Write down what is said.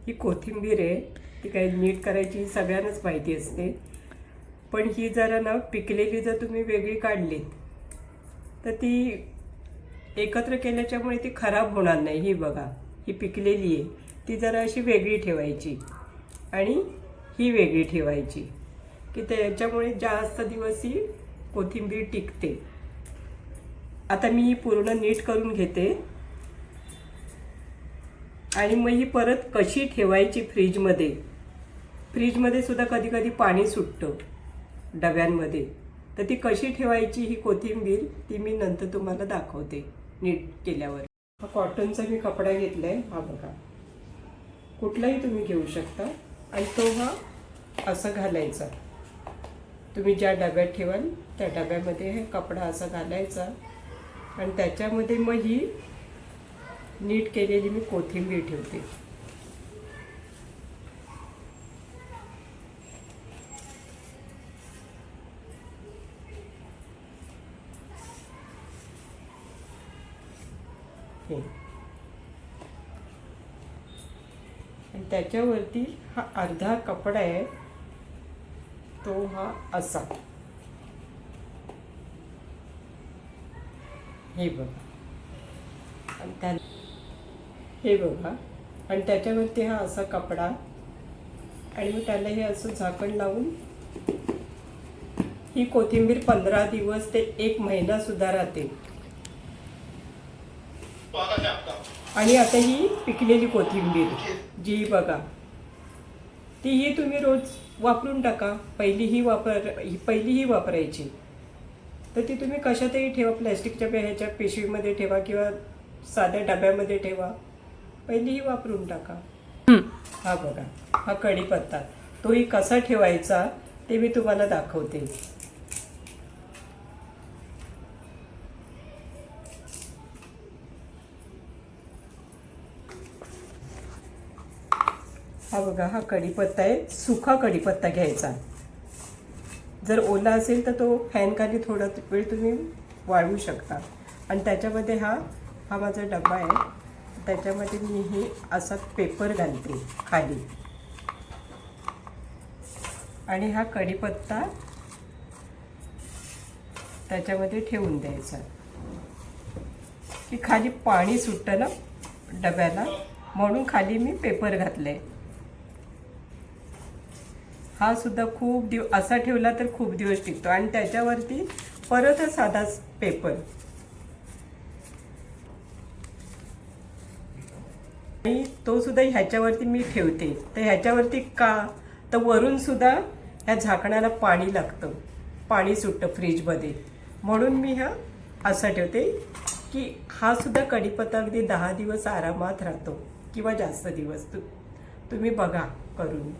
ही कोथिंबीर आहे, ती काही नीट करायची सगळ्यांनाच माहिती असते, पण ही जरा ना पिकलेली जर तुम्ही वेगळी काढली तर ती एकत्र केल्याच्यामुळे ती खराब होणार नाही. ही बघा, ही पिकलेली आहे, ती जरा अशी वेगळी ठेवायची आणि ही वेगळी ठेवायची की त्याच्यामुळे जास्त दिवस ही कोथिंबीर टिकते. आता मी ही पूर्ण नीट करून घेते आणि मग ही परत कशी ठेवायची फ्रीजमध्ये. फ्रीजमध्ये सुद्धा कधी कधी पाणी सुटतं डब्यांमध्ये, तर ती कशी ठेवायची ही कोथिंबीर ती मी नंतर तुम्हाला दाखवते नीट केल्यावर. हा कॉटनचा मी कपडा घेतलाय, हा बघा, कुठलाही तुम्ही घेऊ शकता आणि तो हा असं घालायचा. तुम्ही ज्या डब्यात ठेवाल त्या डब्यामध्ये हे कपडा असा घालायचा आणि त्याच्यामध्ये मग ही नीट केलेली मी कोथिंबीर ठेवते. आणि त्याच्यावरती हा अर्धा कपडा आहे, तो हा असा, हे बघा, आणि हे बघा, आणि त्याच्यावरती हा असा कपडा आणि मग त्याला हे असं झाकण लावून ही कोथिंबीर 15 दिवस ते 1 महिना सुद्धा राहते. आणि आता ही पिकलेली कोथिंबीर जी बघा, तीही तुम्ही रोज वापरून टाका. पहिली ही वापरायची, तर ती तुम्ही कशातही ठेवा, प्लॅस्टिकच्या ह्याच्या पिशवीमध्ये ठेवा किंवा साध्या डब्यामध्ये ठेवा, पहिलीही वापरून टाका. हा बघा, हा कढीपत्ता, तोही कसा ठेवायचा ते मी तुम्हाला दाखवते. हा बघा, हा कढीपत्ता आहे, सुका कढीपत्ता घ्यायचा. जर ओला असेल तर तो फॅनखाली थोडा वेळ तुम्ही वाळवू शकता. आणि त्याच्यामध्ये हा माझा डबा आहे, त्याच्यामध्ये मी हे असा पेपर घालते खाली आणि हा कढीपत्ता त्याच्यामध्ये ठेवून द्यायचा की खाली पाणी सुटतं ना डब्याला, म्हणून खाली मी पेपर घातले. हा सुद्धा खूप असा ठेवला तर खूप दिवस टिकतो. आणि त्याच्यावरती परत साधा पेपर आणि तो सुद्धा ह्याच्यावरती मी ठेवते. तर ह्याच्यावरती का, तर वरून सुद्धा ह्या झाकणाला पाणी लागतं, पाणी सुटतं फ्रीजमध्ये, म्हणून मी हा असा ठेवते की हा सुद्धा कढीपत्ता अगदी 10 दिवस आरामात राहतो किंवा जास्त दिवस. तुम्ही बघा करून.